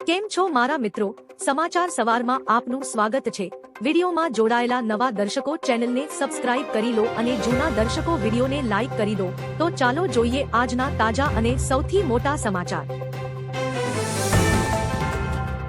કેમ છો મારા મિત્રો? સમાચાર સવારમાં આપનું સ્વાગત છે। વિડીયોમાં જોડાયેલા નવા દર્શકો ચેનલને સબસ્ક્રાઇબ કરી લો અને જૂના દર્શકો વિડીયોને લાઇક કરી દો। તો ચાલો જોઈએ આજના તાજા અને સૌથી મોટા સમાચાર।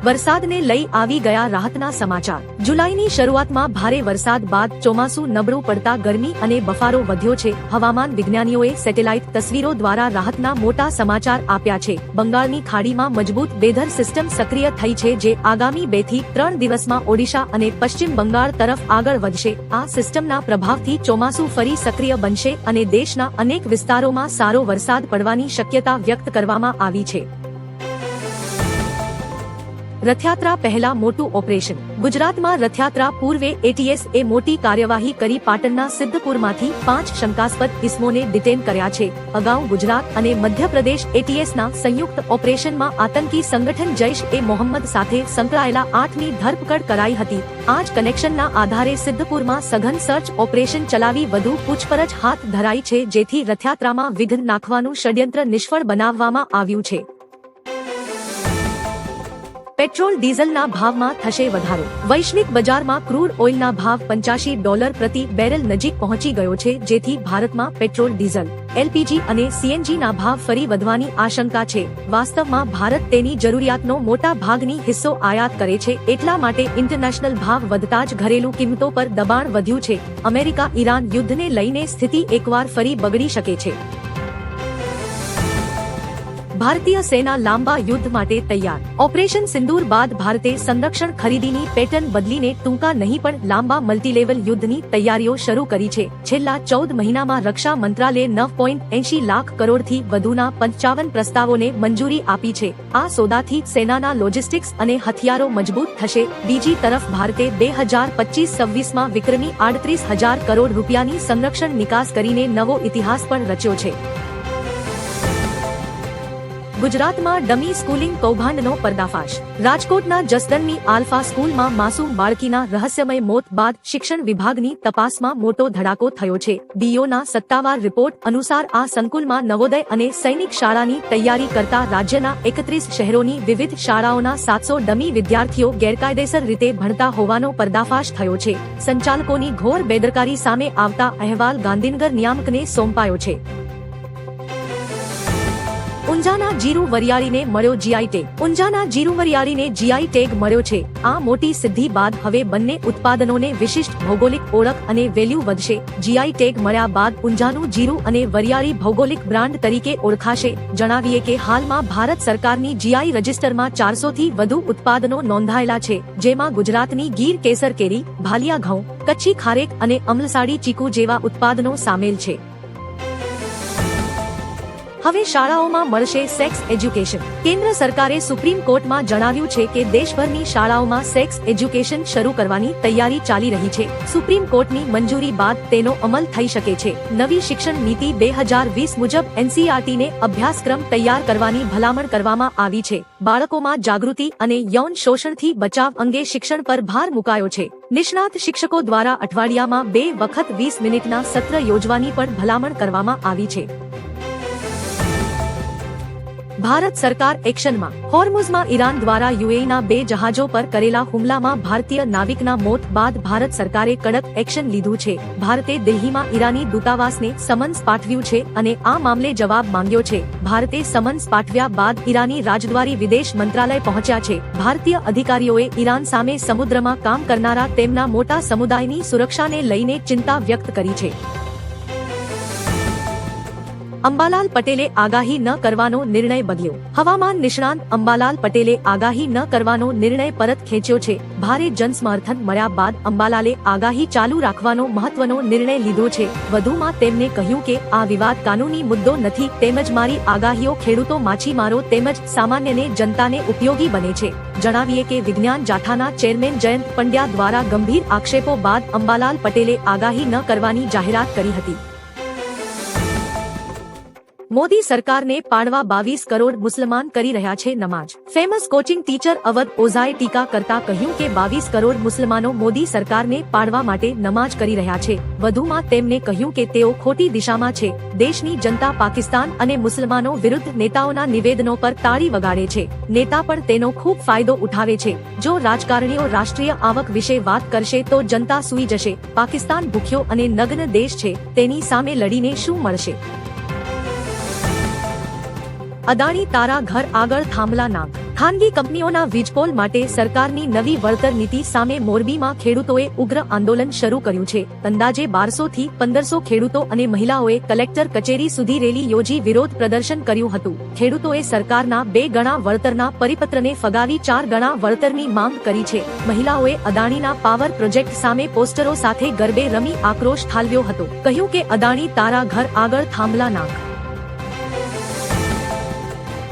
વરસાદને લઈ આવી ગયા રાહતના સમાચાર। જુલાઈની શરૂઆતમાં ભારે વરસાદ બાદ ચોમાસું નબળું પડતા ગરમી અને બફારો વધ્યો છે। હવામાન વિજ્ઞાનીઓએ સેટેલાઇટ તસવીરો દ્વારા રાહતના મોટા સમાચાર આપ્યા છે। બંગાળની ખાડીમાં મજબૂત વેધર સિસ્ટમ સક્રિય થઈ છે, જે આગામી 2 થી 3 દિવસમાં ઓડિશા અને પશ્ચિમ બંગાળ તરફ આગળ વધશે। આ સિસ્ટમના પ્રભાવથી ચોમાસું ફરી સક્રિય બનશે અને દેશના અનેક વિસ્તારોમાં સારો વરસાદ પડવાની શક્યતા વ્યક્ત કરવામાં આવી છે। રથયાત્રા પહેલા મોટું ઓપરેશન। ગુજરાતમાં રથયાત્રા પૂર્વે એટીએસ એ મોટી કાર્યવાહી કરી પાટણના સિદ્ધપુરમાંથી 5 શંકાસ્પદ ઇસમોને ડિટેન કર્યા છે। અગાઉ ગુજરાત અને મધ્યપ્રદેશ એટીએસના સંયુક્ત ઓપરેશનમાં આતંકી સંગઠન જૈશ એ મોહમ્મદ સાથે સંકળાયેલા 8ની ધરપકડ કરાઈ હતી। આ જ કનેક્શનના આધારે સિદ્ધપુરમાં સઘન સર્ચ ઓપરેશન ચલાવી વધુ પૂછપરછ હાથ ધરાઈ છે, જેથી રથયાત્રામાં વિઘ્ન નાખવાનું ષડયંત્ર નિષ્ફળ બનાવવામાં આવ્યું છે। પેટ્રોલ ડીઝલના ભાવમાં થશે વધારો। વૈશ્વિક બજારમાં ક્રૂડ ઓઇલના ભાવ $85 પ્રતિ બેરલ નજીક પહોંચી ગયો છે, જેથી ભારતમાં પેટ્રોલ, ડીઝલ, એલપીજી અને સીએનજીના ભાવ ફરી વધવાની આશંકા છે। વાસ્તવમાં ભારત તેની જરૂરિયાતનો મોટા ભાગની હિસ્સો આયાત કરે છે, એટલા માટે ઇન્ટરનેશનલ ભાવ વધતા જ ઘરેલું કિંમતો પર દબાણ વધ્યું છે। અમેરિકા-ઈરાન યુદ્ધને લઈને સ્થિતિ એકવાર ફરી બગડી શકે છે। ભારતીય સેના લાંબા યુદ્ધ માટે તૈયાર। ઓપરેશન સિંદૂર બાદ ભારતે સંરક્ષણ ખરીદીની પેટર્ન બદલીને ટૂંકા નહીં પણ લાંબા મલ્ટીલેવલ યુદ્ધની તૈયારીઓ શરૂ કરી છે। છેલ્લા 14 મહિનામાં રક્ષા મંત્રાલયે 9.80 લાખ કરોડથી વધુના 55 પ્રસ્તાવોને મંજૂરી આપી છે। આ સોદાથી સેનાના લોજિસ્ટિક્સ અને હથિયારો મજબૂત થશે। બીજી તરફ ભારતે 2025-26માં વિક્રમી 38,000 કરોડ રૂપિયાની સંરક્ષણ નિકાસ કરીને નવો ઇતિહાસ પણ રચ્યો છે। ગુજરાતમાં ડમી સ્કૂલિંગ કૌભાંડનો પર્દાફાશ। રાજકોટના જસદણની આલ્ફા સ્કૂલમાં માસૂમ બાળકીના રહસ્યમય મોત બાદ શિક્ષણ વિભાગની તપાસમાં મોટો ધડાકો થયો છે। ડીઓના સત્તાવાર રિપોર્ટ અનુસાર આ સંકુલમાં નવોદય અને સૈનિક શાળાની તૈયારી કરતા રાજ્યના 31 શહેરોની વિવિધ શાળાઓના 700 ડમી વિદ્યાર્થીઓ ગેરકાયદેસર રીતે ભણતા હોવાનો પર્દાફાશ થયો છે। સંચાલકોની ઘોર બેદરકારી સામે આવતા અહેવાલ ગાંધીનગર નિયામકને સોંપાયો છે। ઊંઝાના જીરુ વરિયાળીને મળ્યો જીઆઈ ટેગ। ઊંઝાના જીરુ વરિયાળીને જીઆઈ ટેગ મળ્યો છે। આ મોટી સિદ્ધિ બાદ હવે બંને ઉત્પાદનોને વિશિષ્ટ ભૌગોલિક ઓળખ અને વેલ્યુ વધશે। જીઆઈ ટેગ મળ્યા બાદ ઊંઝાનું જીરુ અને વરિયાળી ભૌગોલિક બ્રાન્ડ તરીકે ઓળખાશે। જણાવીએ કે હાલમાં ભારત સરકારની જીઆઈ રજિસ્ટરમાં 400થી વધુ ઉત્પાદનો નોંધાયેલા છે, જેમાં ગુજરાતની ગીર કેસર કેરી, ભાલિયા ઘઉં, કચ્છી ખારેક અને અમલસાડી ચીકુ જેવા ઉત્પાદનો સામેલ છે। હવે શાળાઓમાં મળશે સેક્સ એજ્યુકેશન। કેન્દ્ર સરકારે સુપ્રીમ કોર્ટમાં જણાવ્યું છે કે દેશભરની શાળાઓમાં સેક્સ એજ્યુકેશન શરૂ કરવાની તૈયારી ચાલી રહી છે। સુપ્રીમ કોર્ટની મંજૂરી બાદ તેનો અમલ થઈ શકે છે। નવી શિક્ષણ નીતિ 2020 મુજબ એનસીઈઆરટીને અભ્યાસક્રમ તૈયાર કરવાની ભલામણ કરવામાં આવી છે। બાળકોમાં જાગૃતિ અને યૌન શોષણથી બચાવ અંગે શિક્ષણ પર ભાર મુકાયો છે। નિષ્ણાત શિક્ષકો દ્વારા અઠવાડિયામાં 2 વખત 20 મિનિટના સત્ર યોજવાની પણ ભલામણ કરવામાં આવી છે। ભારત સરકાર એક્શનમાં। હોર્મુઝમાં ઈરાન દ્વારા યુએઈના 2 જહાજો પર કરેલા હુમલામાં ભારતીય નાવિકના મોત બાદ ભારત સરકારે કડક એક્શન લીધું છે। ભારતે દિલ્હીમાં ઈરાની દૂતાવાસને સમન્સ પાઠવ્યું છે અને આ મામલે જવાબ માંગ્યો છે। ભારતે સમન્સ પાઠવ્યા બાદ ઈરાની રાજદ્વારી વિદેશ મંત્રાલય પહોંચ્યા છે। ભારતીય અધિકારીઓએ ઈરાન સામે સમુદ્રમાં કામ કરનારા તેમના મોટા સમુદાયની સુરક્ષાને લઈને ચિંતા વ્યક્ત કરી છે। અંબાલાલ પટેલે આગાહી ન કરવાનો નિર્ણય બદલ્યો। હવામાન નિષ્ણાંત અંબાલાલ પટેલે આગાહી ન કરવાનો નિર્ણય પરત ખેંચ્યો છે। ભારે જનસમર્થન મળ્યા બાદ અંબાલાલે આગાહી ચાલુ રાખવાનો મહત્વનો નિર્ણય લીધો છે। વધુમાં તેમણે કહ્યું કે આ વિવાદ કાનૂની મુદ્દો નથી, તેમજ મારી આગાહીઓ ખેડૂતો, માછીમારો તેમજ સામાન્યને જનતાને ઉપયોગી બને છે। જણાવીએ કે વિજ્ઞાન જાથાના ચેરમેન જયંત પંડ્યા દ્વારા ગંભીર આક્ષેપો બાદ અંબાલાલ પટેલે આગાહી ન કરવાની જાહેરાત કરી હતી। મોદી સરકારને પાડવા 22 કરોડ મુસલમાન કરી રહ્યા છે નમાજ। ફેમસ કોચિંગ ટીચર અવધ ઓઝાએ ટીકા કરતા કહ્યું કે 22 કરોડ મુસલમાનો મોદી સરકારને પાડવા માટે નમાજ કરી રહ્યા છે। વધુમાં તેમણે કહ્યું કે તેઓ ખોટી દિશામાં છે। દેશની જનતા પાકિસ્તાન અને મુસલમાનો વિરુદ્ધ નેતાઓના નિવેદનો પર તાળી વગાડે છે। નેતા પણ તેનો ખૂબ ફાયદો ઉઠાવે છે। જો રાજકારણીઓ રાષ્ટ્રીય આવક વિશે વાત કરશે તો જનતા સૂઈ જશે। પાકિસ્તાન ભૂખ્યો અને નગ્ન દેશ છે, તેની સામે લડીને શું મળશે? અદાણી તારા ઘર આગળ થાંભલા નાખ। ખાનગી કંપનીઓના વીજપોલ માટે સરકારની નવી વળતર નીતિ સામે મોરબીમાં ખેડૂતોએ ઉગ્ર આંદોલન શરૂ કર્યું છે। અંદાજે 1200 થી 1500 ખેડૂતો અને મહિલાઓએ કલેક્ટર કચેરી સુધી રેલી યોજી વિરોધ પ્રદર્શન કર્યું હતું। ખેડૂતોએ સરકારના 2 ગણા વળતરના પરિપત્રને ફગાવી 4 ગણા વળતરની માંગ કરી છે। મહિલાઓએ અદાણીના પાવર પ્રોજેક્ટ સામે પોસ્ટરો સાથે ગરબે રમી આક્રોશ ઠાલવ્યો હતો। કહ્યું કે અદાણી તારા ઘર આગળ થાંભલા નાખ।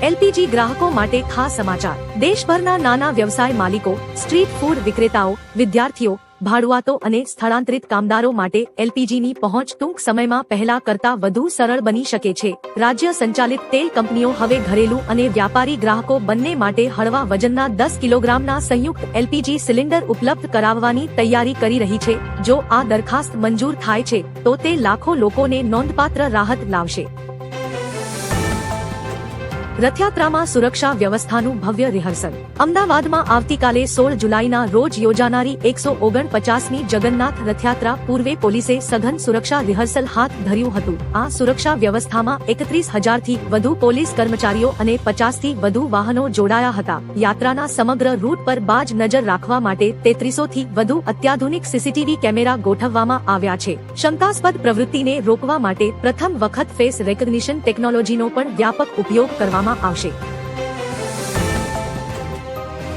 એલપીજી ગ્રાહકો માટે ખાસ સમાચાર। દેશભરના નાના વ્યવસાય માલિકો, સ્ટ્રીટ ફૂડ વિક્રેતાઓ, વિદ્યાર્થીઓ, ભાડુઆતો અને સ્થળાંતરિત કામદારો માટે એલપીજીની પહોંચ ટૂંક સમયમાં પહેલા કરતા વધુ સરળ બની શકે છે। રાજ્ય સંચાલિત તેલ કંપનીઓ હવે ઘરેલું અને વ્યાપારી ગ્રાહકો બંને માટે હળવા વજનના 10 કિલોગ્રામના સંયુક્ત એલપીજી સિલિન્ડર ઉપલબ્ધ કરાવવાની તૈયારી કરી રહી છે। જો આ દરખાસ્ત મંજૂર થાય છે તો તે લાખો લોકોને નોંધપાત્ર રાહત લાવશે। રથયાત્રામાં સુરક્ષા વ્યવસ્થાનું ભવ્ય રિહર્સલ। અમદાવાદમાં આવતીકાલે 16 જુલાઈના રોજ યોજાનારી 149મી જગન્નાથ રથયાત્રા પૂર્વે પોલીસે સઘન સુરક્ષા રિહર્સલ હાથ ધર્યું હતું। આ સુરક્ષા વ્યવસ્થામાં 31,000થી વધુ પોલીસ કર્મચારીઓ અને 50થી વધુ વાહનો જોડાયા હતા। યાત્રાના સમગ્ર રૂટ પર બાજ નજર રાખવા માટે 3300થી વધુ અત્યાધુનિક સીસીટીવી કેમેરા ગોઠવવામાં આવ્યા છે। શંકાસ્પદ પ્રવૃત્તિને રોકવા માટે પ્રથમ વખત ફેસ રેકગ્નિશન ટેકનોલોજીનો પણ વ્યાપક ઉપયોગ કરવામાં આવશે।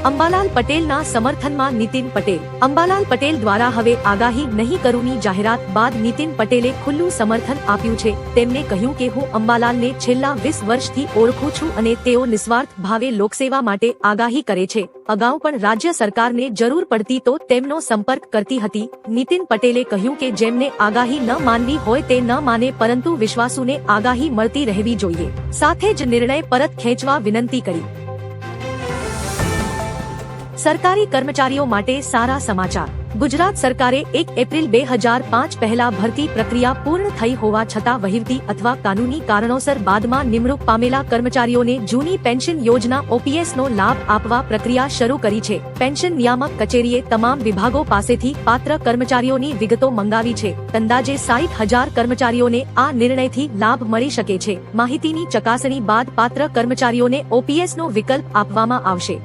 અંબાલાલ પટેલના સમર્થનમાં નીતિન પટેલ। અંબાલાલ પટેલ દ્વારા હવે આગાહી નહીં કરુંની જાહેરાત બાદ નીતિન પટેલે ખુલ્લું સમર્થન આપ્યું છે। તેમણે કહ્યું કે હું અંબાલાલને છેલ્લા 20 વર્ષથી ઓળખું છું અને તેઓ નિસ્વાર્થ ભાવે લોકસેવા માટે આગાહી કરે છે। અગાઉ પણ રાજ્ય સરકારને જરૂર પડતી તો તેમનો સંપર્ક કરતી હતી। નીતિન પટેલે કહ્યું કે જેમને આગાહી ન માનવી હોય તે ન માને, પરંતુ વિશ્વાસુને આગાહી મળતી રહેવી જોઈએ। સાથે જ નિર્ણય પરત ખેંચવા વિનંતી કરી। સરકારી કર્મચારીઓ માટે સારા સમાચાર। ગુજરાત સરકારે 1 એપ્રિલ 2005 પહેલા ભરતી પ્રક્રિયા પૂર્ણ થઈ હોવા છતાં વહીવટી અથવા કાનૂની કારણોસર બાદમાં નિમણૂક પામેલા કર્મચારીઓને જૂની પેન્શન યોજના OPSનો લાભ આપવા પ્રક્રિયા શરૂ કરી છે। પેન્શન નિયામક કચેરીએ તમામ વિભાગો પાસેથી પાત્ર કર્મચારીઓની વિગતો મંગાવી છે। અંદાજે 60,000 કર્મચારીઓને આ નિર્ણયથી લાભ મળી શકે છે। માહિતીની ચકાસણી બાદ પાત્ર કર્મચારીઓને OPSનો વિકલ્પ આપવામાં આવશે।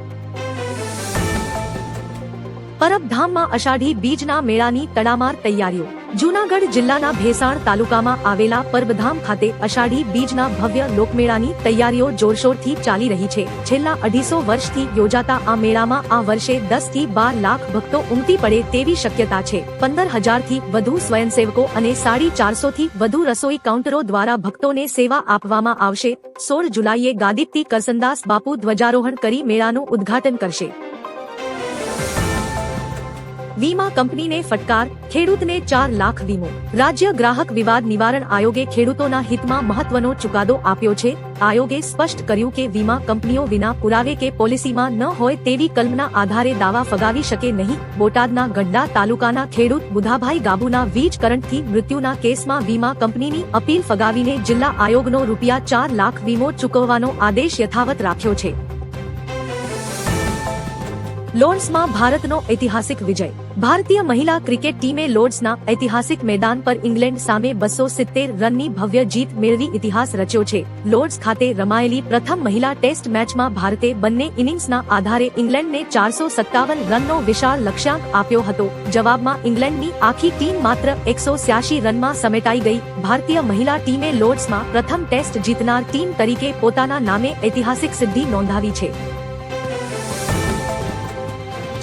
પરબધામમાં અષાઢી બીજના મેળાની તડામાર તૈયારીઓ। જૂનાગઢ જિલ્લાના ભેસાણ તાલુકામાં આવેલા પરબધામ ખાતે અષાઢી બીજના ભવ્ય લોકમેળાની તૈયારીઓ જોરશોરથી ચાલી રહી છે। છેલ્લા 250 વર્ષથી યોજાતા આ મેળામાં આ વર્ષે 10 થી 12 લાખ ભક્તો ઉમટી પડે તેવી શક્યતા છે। 15,000થી વધુ સ્વયંસેવકો અને 450થી વધુ રસોઈ કાઉન્ટરો દ્વારા ભક્તોને સેવા આપવામાં આવશે। 16 જુલાઈએ ગાદીપતિ કરસનદાસ બાપુ ધ્વજારોહણ કરી મેળાનું ઉદ્ઘાટન કરશે। વીમા કંપનીને ફટકાર, ખેડૂતને 4 લાખ વીમો। રાજ્ય ગ્રાહક વિવાદ નિવારણ આયોગે ખેડૂતોના હિતમાં મહત્વનો ચુકાદો આપ્યો છે। આયોગે સ્પષ્ટ કર્યું કે વીમા કંપનીઓ વિના પુરાવે કે પોલિસીમાં ન હોય તેવી કલમના આધારે દાવા ફગાવી શકે નહીં। બોટાદના ગઢડા તાલુકાના ખેડૂત બુધાભાઈ ગાબુના વીજ કરંટથી મૃત્યુના કેસમાં વીમા કંપનીની અપીલ ફગાવીને જિલ્લા આયોગનો ₹4 લાખ વીમો ચૂકવવાનો આદેશ યથાવત રાખ્યો છે। લોર્ડ્સમાં ભારતનો ઐતિહાસિક વિજય। ભારતીય મહિલા ક્રિકેટ ટીમે લોર્ડ્સના ઐતિહાસિક મેદાન પર ઇંગ્લેન્ડ સામે 270 રનની ભવ્ય જીત મેળવી ઇતિહાસ રચ્યો છે। લોર્ડ્સ ખાતે રમાયેલી પ્રથમ મહિલા ટેસ્ટ મેચમાં ભારતે બંને ઇનિંગ્સના આધારે ઇંગ્લેન્ડને 457 રનનો વિશાળ લક્ષ્યાંક આપ્યો હતો। જવાબમાં ઇંગ્લેન્ડની આખી ટીમ માત્ર 186 રનમાં સમેટાઈ ગઈ। ભારતીય મહિલા ટીમે લોર્ડ્સમાં પ્રથમ ટેસ્ટ જીતનાર ટીમ તરીકે પોતાના નામે ઐતિહાસિક સિદ્ધિ નોંધાવી છે।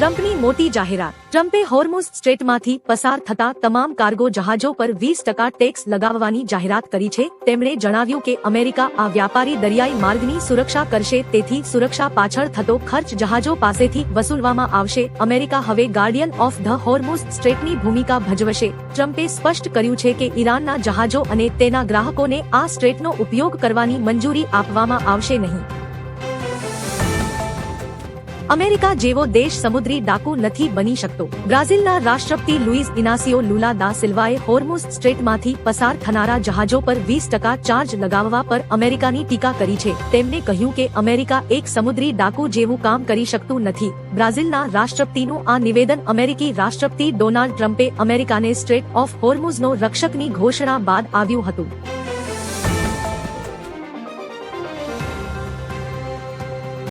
ટ્રમ્પની મોટી જાહેરાત. ટ્રમ્પે હોર્મુઝ સ્ટ્રેટમાંથી પસાર થતા તમામ કાર્ગો જહાજો પર 20% ટેક્સ લગાવવાની જાહેરાત કરી છે. તેમણે જણાવ્યું કે અમેરિકા આ વ્યાપારી દરિયાઈ માર્ગની સુરક્ષા કરશે, તેથી સુરક્ષા પાછળ થતો ખર્ચ જહાજો પાસેથી વસૂલવામાં આવશે. અમેરિકા હવે ગાર્ડિયન ઓફ ધ હોર્મુઝ સ્ટ્રેટની ભૂમિકા ભજવશે. ટ્રમ્પે સ્પષ્ટ કર્યું છે કે ઈરાનના જહાજો અને તેના ગ્રાહકોને આ સ્ટ્રેટનો ઉપયોગ કરવાની મંજૂરી આપવામાં આવશે નહીં. અમેરિકા જેવો દેશ સમુદ્રી ડાકુ નથી બની શકતો. બ્રાઝિલના રાષ્ટ્રપતિ લુઇઝ ઇનાસિયો લુલા દા સિલ્વાએ હોર્મુઝ સ્ટ્રેટમાંથી પસાર થનારા જહાજો પર 20% ચાર્જ લગાવવા પર અમેરિકાની ટીકા કરી છે. તેમણે કહ્યું કે અમેરિકા એક સમુદ્રી ડાકુ જેવું કામ કરી શકતું નથી. બ્રાઝિલના રાષ્ટ્રપતિનું આ નિવેદન અમેરિકી રાષ્ટ્રપતિ ડોનાલ્ડ ટ્રમ્પે અમેરિકાને સ્ટ્રેટ ઓફ હોર્મુઝનો રક્ષકની ઘોષણા બાદ આવ્યું હતું.